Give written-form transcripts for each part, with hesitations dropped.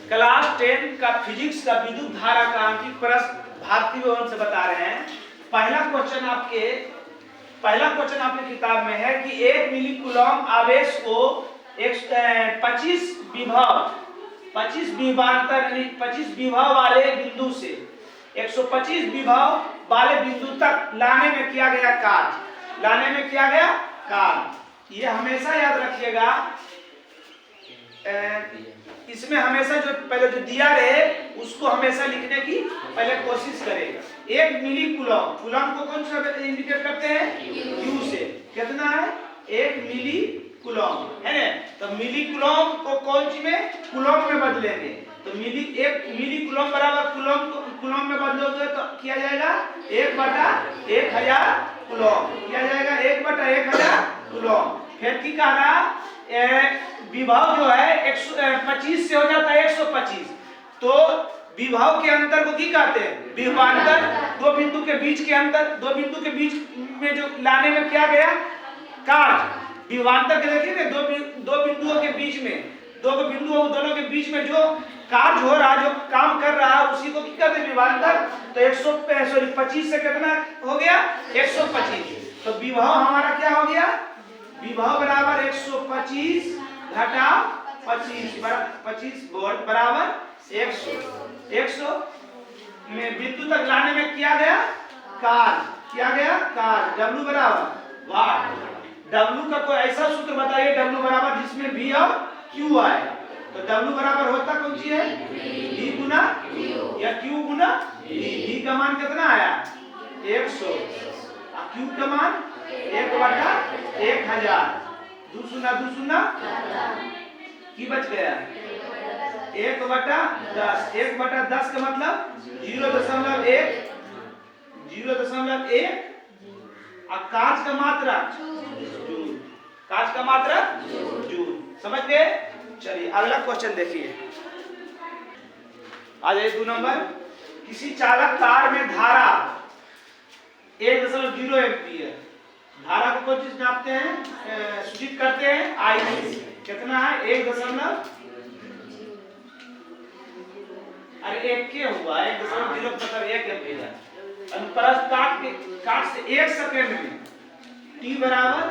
Class 10 का physics का विद्युत धारा का आंकिक प्रश्न भारतीय भवन से बता रहे हैं। पहला क्वेश्चन आपके किताब में है कि 1 मिली कूलम आवेश को 25 विभव वाले बिंदु से 125 विभव वाले बिंदु तक लाने में किया गया कार्य। ये हमेशा याद रखिएगा, इसमें हमेशा जो पहले जो दिया रहे उसको हमेशा लिखने की पहले कोशिश करेगा। 1 मिली कूलम को कौन सा इंडिकेट करते हैं? Q से। कितना है? 1 मिली कूलम है ना। तो मिली कूलम को कौन सी में? कूलम में बदलेंगे। तो 1 मिली कूलम बराबर कूलम में बदलोगे तो किया जाएगा 1/1000 कूलम किया जाएगा 1/1000 कूलम। फिर की कह रहा विभव जो है 125 से हो जाता है 125। तो विभव के अंतर को की कहते हैं? विभवांतर। दो बिंदु के बीच में जो लाने में क्या गया कार्य। विभवांतर के देखिए ना, दो बिंदुओं के बीच में दोनों के बीच में जो कार्य हो रहा है, जो काम कर रहा है, उसी को क्या कहते हैं? विभवांतर। तो 25 से कितना हो गया? 125। तो विभव हमारा क्या हो गया? विभव बराबर 125 घटा 25 वोल्ट बराबर 100 में बिंदु तक लाने में किया गया कार्य। W बराबर वाट। W का कोई ऐसा सूत्र बताइए W बराबर जिसमें V और Q आए। तो W बराबर होता कौन सी है? V गुना या Q गुना V का मान कितना आया? 100। Q का मान 1/1000। 2 शून्य की बच गया 1/10। 1/10 का मतलब 0.1 और कांच का मात्रा जूल। समझ गए? चलिए अगला क्वेश्चन देखिए। आ जाइए 2 नंबर। किसी चालक तार में धारा 1.0 एम्पीयर। धारा को कौन चीज नापते हैं? सूचित करते हैं I से। कितना है? 1.0 हुआ 1.0 मतलब 1 एम्पीयर। अनुप्रस्थ काट से 1 सेकंड में T बराबर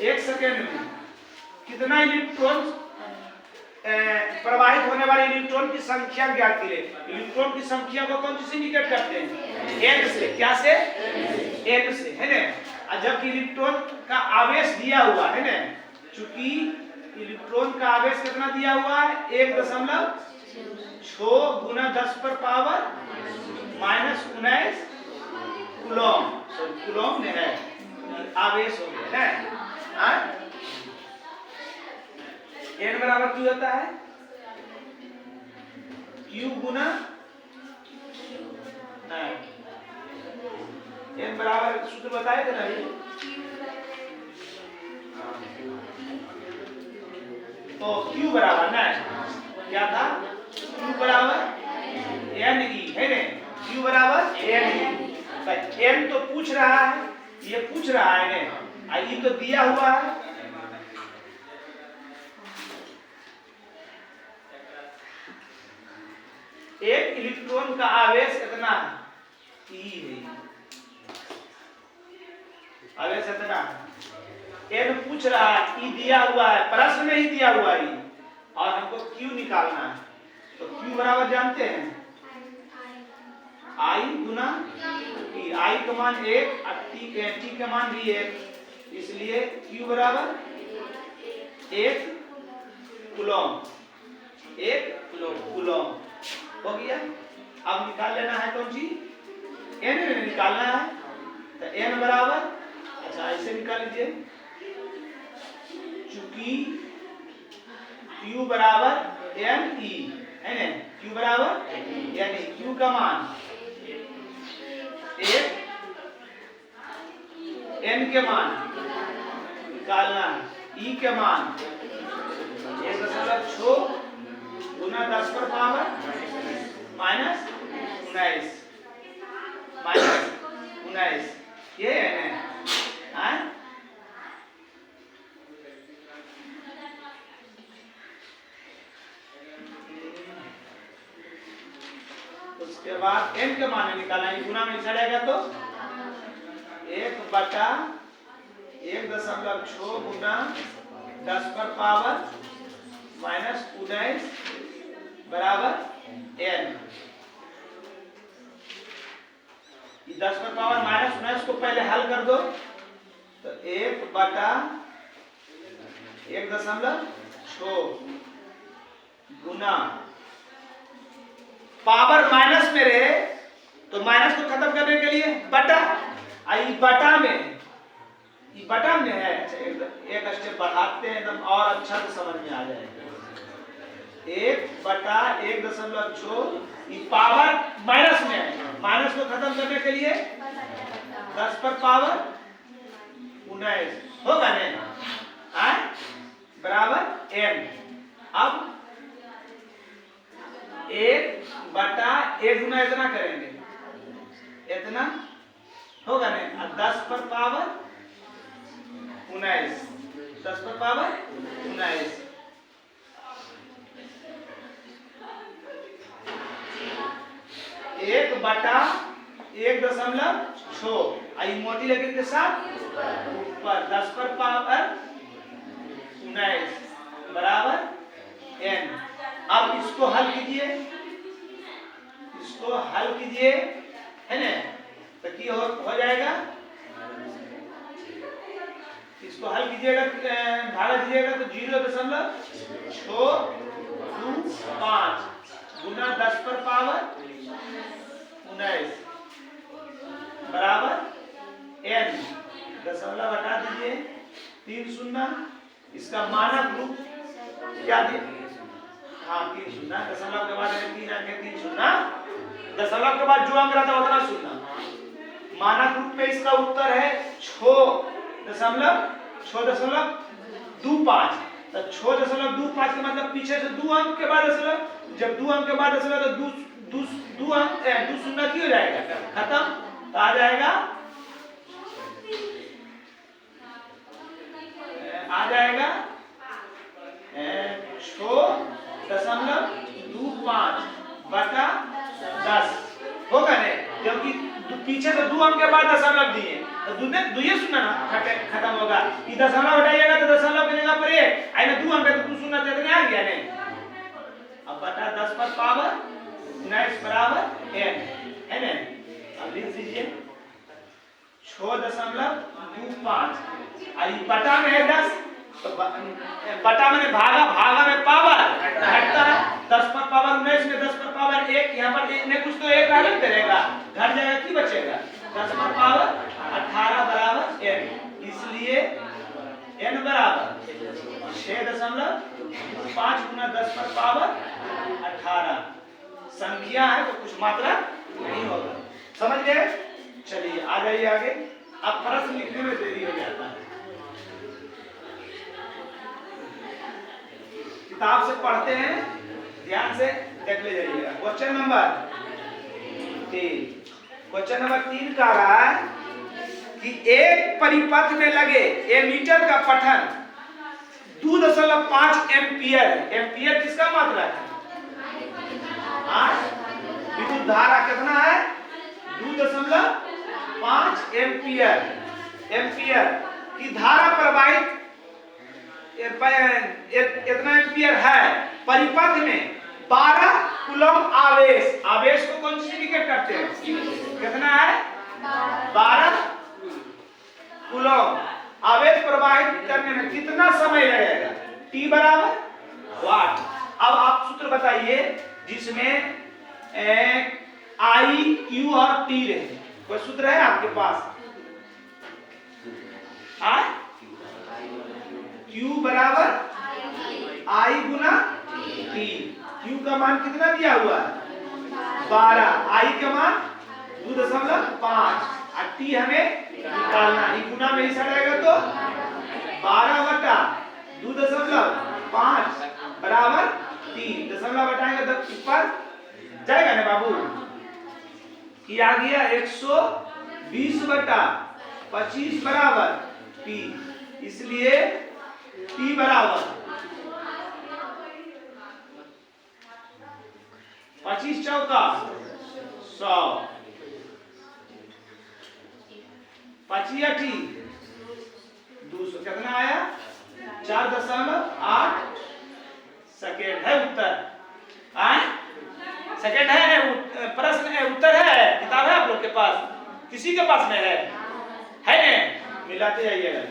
1 सेकंड में कितना इलेक्ट्रॉन प्रवाहित होने वाले इलेक्ट्रॉन की संख्या ज्ञात कीजिए। इलेक्ट्रॉन की संख्या को कौन से इंडिकेट करते हैं? N से। क्या से? N से, है ना। जबकि इलेक्ट्रॉन का आवेश दिया हुआ है ना, चूंकि इलेक्ट्रॉन का आवेश कितना दिया हुआ है? 1.6 गुना 10 पर पावर -19 कूलम में है आवेश हो गया है। N बराबर Q होता है Q गुना N बराबर सूत्र बताए थे ना ये। तो Q बराबर ना क्या था? Q बराबर NE है ना। Q बराबर NE। N तो पूछ रहा है, ये पूछ रहा है ना, ये तो दिया हुआ है। एक इलेक्ट्रॉन का आवेश कितना है? E है। आवेश कितना है? N पूछ रहा है, E दिया हुआ है, प्रश्न में ही दिया हुआ है और हमको Q निकालना है। तो Q बराबर जानते हैं I गुना T। I का मान 1 और T का मान भी 1, इसलिए Q बराबर 1 कूलम हो गया। अब निकाल लेना है कौन सी? N में निकालना है। तो N बराबर, अच्छा ऐसे निकाल लीजिए, चूंकि Q बराबर NE है ना। Q बराबर NE। Q का मान 1, N के मान निकालना है, E के मान 1.6 गुना 10 पर पावर -19 ये है ना। उसके बाद n के माने निकालना है, गुना में चढ़ेगा तो 1/1.6 गुना 10 पर पावर -19 बराबर n। 10 पर पावर -19 को पहले हल कर दो तो 1/1.6 गुना पावर माइनस में रहे तो माइनस को खत्म करने के लिए बटा, बटा में है। अच्छा एक स्टेप बढ़ाते हैं एकदम और अच्छा से समझ में आ जाएगा। 1/1.6 पावर माइनस में है, माइनस को खत्म करने के लिए 10 पर पावर 19 होगा ना बराबर n। अब 1/1 गुना इतना करेंगे, इतना होगा ना, 10 पर पावर 19, 10 पर पावर 19 1/1.6 आई मोटी लकीर के साथ ऊपर 10 पर पावर 19 बराबर n। अब इसको हल कीजिए, है ना, तो की हो जाएगा, इसको हल कीजिएगा भागा दीजिएगा तो 0.625 गुना 10 पर पावर 19 बराबर n। दशमलव हटा दीजिए 3 शून्य, इसका मानक रूप क्या दिया, हाँ 3 शून्य, दशमलव के बाद 3 अंक 3 शून्य, दशमलव के बाद जो अंक रहता है उतना शून्य। मानक रूप में इसका उत्तर है 6.25। तो 6.25 का मतलब पीछे से 2 अंक के बाद दशमलव, जब 2 अंक के बाद दशमलव तो 2 अंक 2 शून्य की हो जाएगा खत्म, तो आ जाएगा 6.25 बटा 10 होगा ना, क्योंकि पीछे तो 2 अंक के बाद दशमलव दिए तो दुए शून्य ना खत्म होगा। ये दशमलव हटाइएगा तो दशमलव की जगह पर 1 आई ना, 2 अंक है तो 2 शून्य कितने आ गया ने। अब बटा 10 पर पावर 19 बराबर n, है ना। अब लिख दीजिए 6.25 और ये बटा में है 10, तो बटा में भागा में पावर घटता है, 10 पर पावर 19 में 10 पर पावर 1, यहाँ पर ने कुछ तो 1 अलग करेगा, घट जाएगा, की बचेगा 10 पर पावर 18 बराबर n। इसलिए n बराबर 6.5 गुना 10 पर पावर 18 संख्या है तो कुछ मात्रा नहीं होगा, समझ गए। चलिए आ जाइए आगे। अब प्रश्न लिखने में देरी हो जाता है, किताब से पढ़ते हैं, ध्यान से देख ले जाइएगा। क्वेश्चन नंबर 3 कह रहा है कि एक परिपथ में लगे एमीटर का पठन 2.5 एम्पियर, एम्पियर किसका मात्रा है, विद्युत धारा कितना है 2.5 एम्पियर की धारा प्रवाहित इतना एम्पियर है, परिपथ में 12 कूलम आवेश को कौन सी इंडिकेट करते हैं, कितना है 12 कूलम आवेश प्रवाहित करने में कितना समय लगेगा, T बराबर वाट। अब आप सूत्र बताइए जिसमें I, Q और T रहे, कोई सूत्र है आपके पास, Q बराबर I गुना T। Q का मान कितना दिया हुआ है 12, I का मान 2.5 और T हमें निकालना, ये गुना में ही सड़ेगा तो 12/2.5 बराबर 3, दशमलव हटाएंगे तो ऊपर जाएगा ना बाबू, कि आ गया 120/25 बराबर T। इसलिए T बराबर 25 चौका 5 200 कितना आया 4.8 सेकेंड है उत्तर। सेकेंड है प्रश्न है, उत्तर है, किताब है आप लोग के पास, किसी के पास में है ना, मिलाते जाइएगा।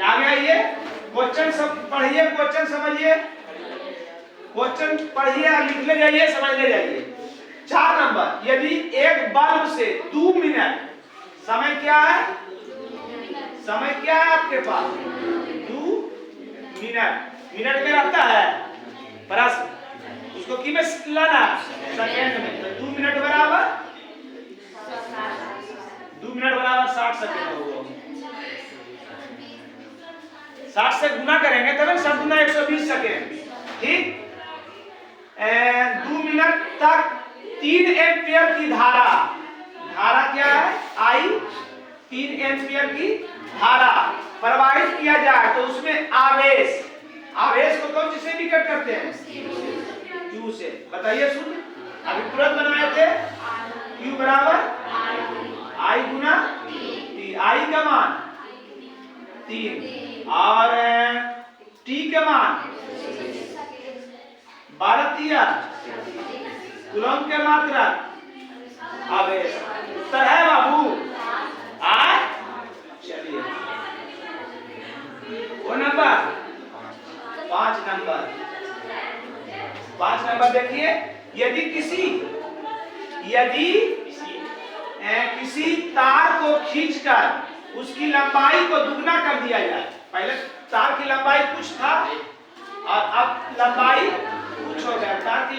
आगे आइए, क्वेश्चन सब पढ़िए, क्वेश्चन समझिए, क्वेश्चन पढ़िए और लिख ले जाइए, समझ ले जाइए। 4 नंबर, यदि एक बल्ब से 2 मिनट समय क्या है, समय क्या है आपके पास 2 मिनट, मिनट में रहता है प्रश्न, उसको की में लाना सेकंड में, तो 2 मिनट बराबर 60 सेकंड होगा। 60 से गुना करेंगे तब 7 गुना 120 सेकेंड, ठीक। 2 मिनट तक 3 एम्पियर की धारा क्या है आई, 3 एम्पियर की धारा प्रवाहित किया जाए तो उसमें आवेश को कौन से इंडिकेट करते हैं, Q से। बताइए सूत्र अभी तुरंत बनाए थे, Q बराबर I गुना T, I का मान 3 और T के मान 12 कूलम के मात्रा आवेश। उत्तर है बाबू, चलिए वो नंबर 5 नंबर देखिए, यदि किसी तार को खींचकर उसकी लंबाई को दुगना कर दिया जाए, पहले तार की लंबाई कुछ था और अब लंबाई कुछ हो गया, तार की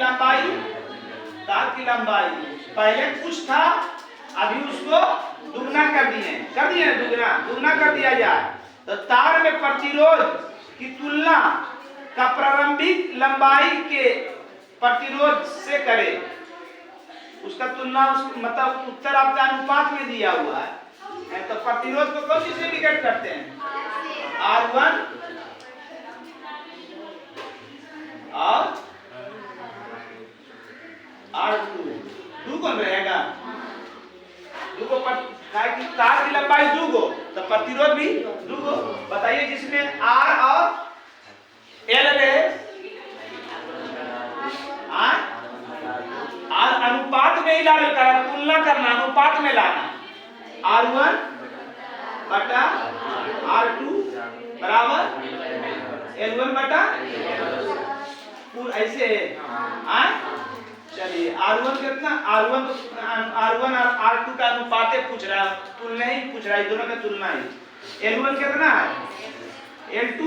लंबाई पहले कुछ था, अभी उसको दुगना कर दिए दुगना कर दिया जाए तो तार में प्रतिरोध की तुलना का प्रारंभिक लंबाई के प्रतिरोध से करे, उसका तुलना मतलब उत्तर आपका अनुपात में दिया हुआ है, तो प्रतिरोध को कौन से इंडिकेट करते हैं, R1 और R2, 2 कौन रहेगा, 2 को तार की लंबाई 2 को तो प्रतिरोध भी 2 को। बताइए जिसमें R और L रहे, अनुपात में ही लाना, तुलना करना, अनुपात में लाना, R1 बटा R2 बराबर L1 बटा ऐसे है। चलिए R1 कितना, R1 और R2 का अनुपात पूछ रहा है, तुलना ही पूछ रहा है, दोनों का तुलना ही। L1 कितना है, L2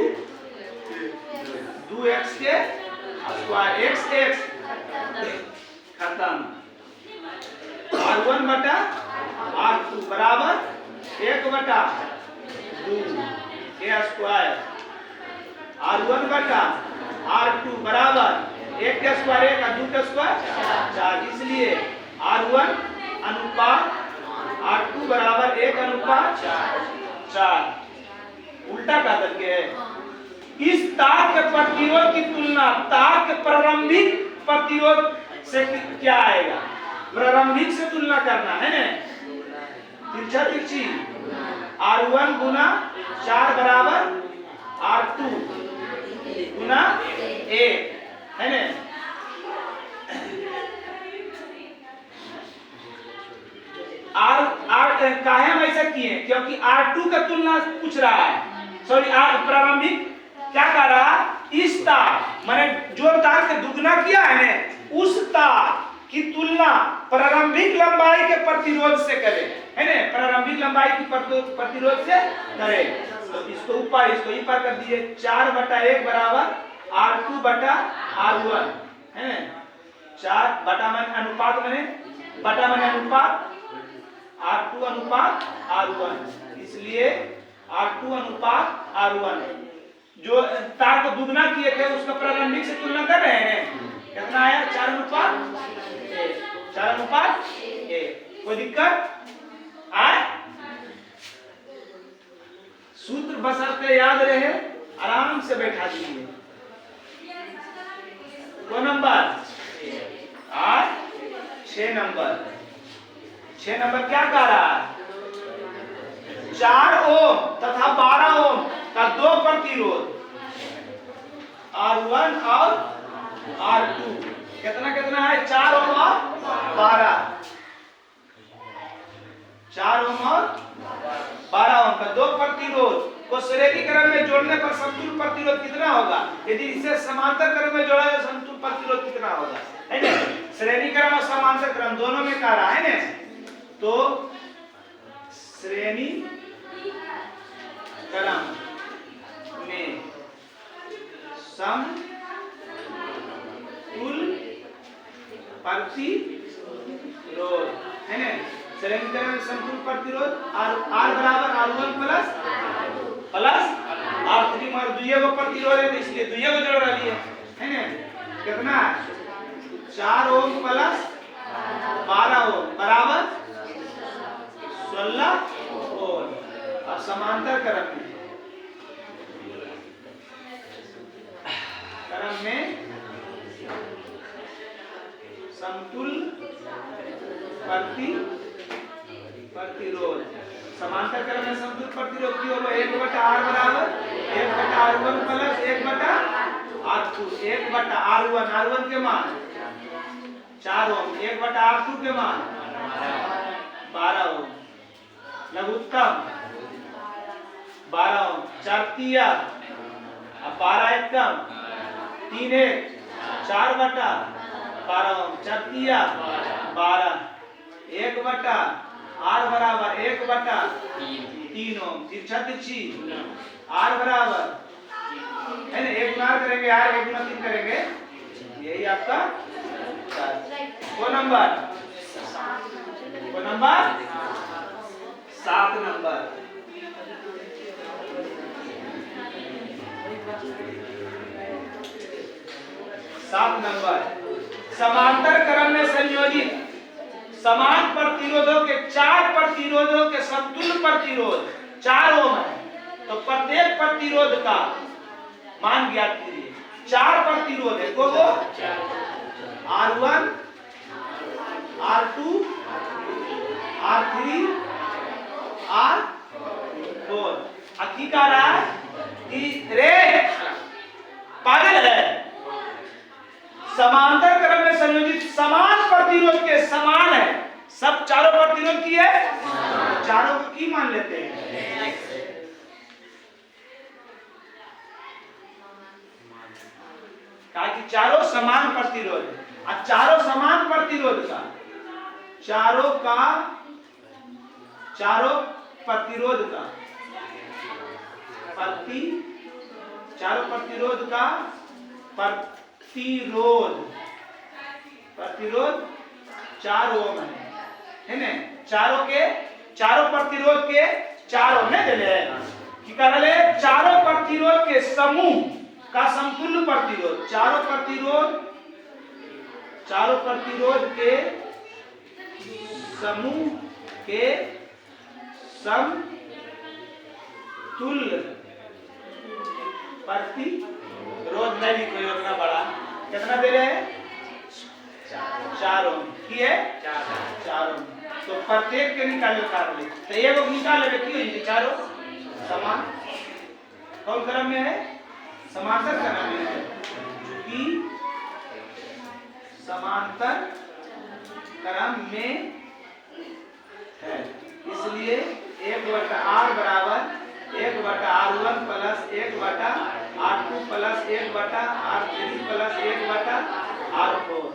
2x के स्क्वायर, x खत्म। R1 बटा R2 बराबर 1 बटा 2 के स्क्वायर, R1 बटा R2 बराबर 1 के स्क्वायर 1 और 2 के स्क्वायर 4, इसलिए R1 अनुपात R2 बराबर 1 अनुपात 4। उल्टा कर करके है, इस तार के प्रतिरोध की तुलना तार के प्रारंभिक प्रतिरोध से क्या आएगा, प्रारंभिक से तुलना करना है ना, तिरछी R1 गुना 4 बराबर R2 गुना 1 है ना। काहे हम ऐसा किए, क्योंकि R2 का तुलना पूछ रहा है, सॉरी प्रारंभिक क्या कर रहा, इस तार मैंने जो तार के दुगना किया है ना, उस तार की तुलना प्रारंभिक लंबाई के प्रतिरोध से करे, है ना, प्रारंभिक लंबाई की प्रतिरोध से करे। तो इसको ऊपर इसको ऊपर कर दिए, 4 बटा 1 बराबर R2 बटा R1 है ना, 4 बटा मैंने अनुपात R2 अनुपात R1, इसलिए R2 अनुपात R1 जो तार को दुगना किए थे उसका प्रारंभिक से तुलना कर रहे हैं, कितना आया 4 अनुपात 1। कोई दिक्कत आए, सूत्र बशर्ते याद रहे, आराम से बैठा दीजिए। को नंबर 8 6 नंबर क्या कह रहा है? 4 ओम तथा 12 ओम का 2 प्रतिरोध R1 और R2 कितना है? 4 ओम और 12। 4 ओम और 12 ओम का 2 प्रतिरोध को श्रेणी क्रम में जोड़ने पर समतुल्य प्रतिरोध कितना होगा? यदि इसे समांतर क्रम में जोड़ा जाए समतुल्य प्रतिरोध कितना होगा? है ना? श्रेणी क्रम और समांतर क्रम दोनों में कह रहा है ना, तो श्रेणी क्रम में समतुल्य प्रतिरोध है ना, श्रेणी क्रम में समतुल्य प्रतिरोध R बराबर R1 प्लस R3 और दुइये को प्रतिरोध है तो इसलिए दुइये को जोड़ रही है ना? कितना? 4 ओम प्लस 12 ओम बराबर 16 ओम। अब समांतर क्रम में समतुल्य प्रतिरोध समांतर क्रम में समतुल्य प्रतिरोध की होगा 1/R बराबर 1/R1 प्लस 1/R2 1/R1 के मान 4 ओम 1/R2 के मान 12 ओम लघुत्तम 12 ओम 4 तिया अब 12 एकम 3 1 4/12 ओम 4 तिया 12 1/R बराबर 1/3 ओम तिरछा तिरछी R बराबर है ना, 1 गुना करेंगे R 1 गुना 3 करेंगे, यही आपका वो नंबर 7 नंबर। समांतर क्रम में संयोजित समान प्रतिरोधों के 4 प्रतिरोधों के समतुल्य प्रतिरोध 4 ओम है, तो प्रत्येक प्रतिरोध का मान ज्ञात कीजिए। 4 प्रतिरोध है को R1 R2 R3 R4 अकी का रहा कि रे पागल है, समांतर क्रम में संयोजित समान प्रतिरोध के समान है, सब चारों प्रतिरोध की है, चारों को की मान लेते हैं। कहा कि चारों समान प्रतिरोध है, और चारों समान प्रतिरोध का चारों प्रतिरोध का प्रतिरोध 4 ओम है ना, चारों प्रतिरोध के 4 ओम ने दिले कि कहले चारों प्रतिरोध के समूह का समतुल्य प्रतिरोध चारों प्रतिरोध के समूह के समतुल्य प्रतिरोध में लिखो उतना बड़ा कितना दे रहे हैं 4 ओम की है 4 ओम, तो प्रत्येक के निकाले तो एक निकाले की होगी चारों समान कौन क्रम में है समांतर क्रम में है, कि समांतर क्रम में है, इसलिए 1/R बराबर 1/R1 plus 1/R2 plus 1/R3 plus 1/R4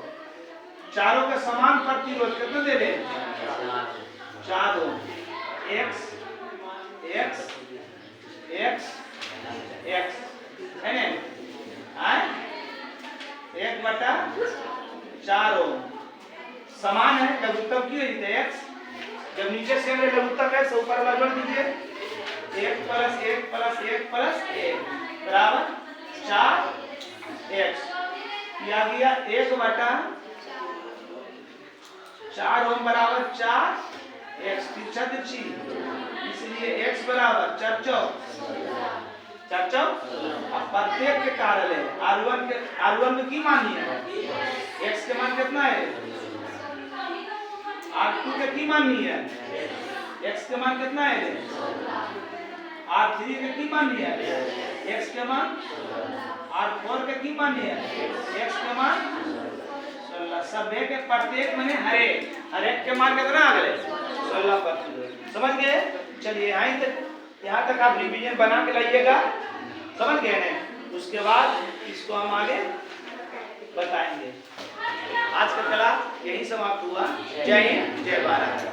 चारों का समान प्रतिरोध कितना दे रहे 4 ओम x है ना 1/4 ओम समान है, लघुत्तम की होती है x, जब नीचे से लघुत्तम है तो ऊपर वाला जोड़ दीजिए 1 प्लस 1 प्लस 1 प्लस 1 बराबर 4x किया गया 1/4 ओम बराबर 4x तिरछा तिरछी, इसलिए x बराबर 4 चौक अब प्रत्येक के कारण है R1 में की मानी है x के मान कितना है R2 के की मान नहीं है, x के मान कितना है, R3 के की मान नहीं है, x के मान, R4 के की मान नहीं है, x के मान 16। सब के प्रत्येक माने हर एक के मान कितना आ गए, 16%। समझ गए? चलिए यहाँ तक आप रिवीजन बना के लाइएगा, समझ गए ना? उसके बाद इसको हम आगे बताएंगे। आज का क्लास यही समाप्त हुआ। जय हिंद, जय भारत।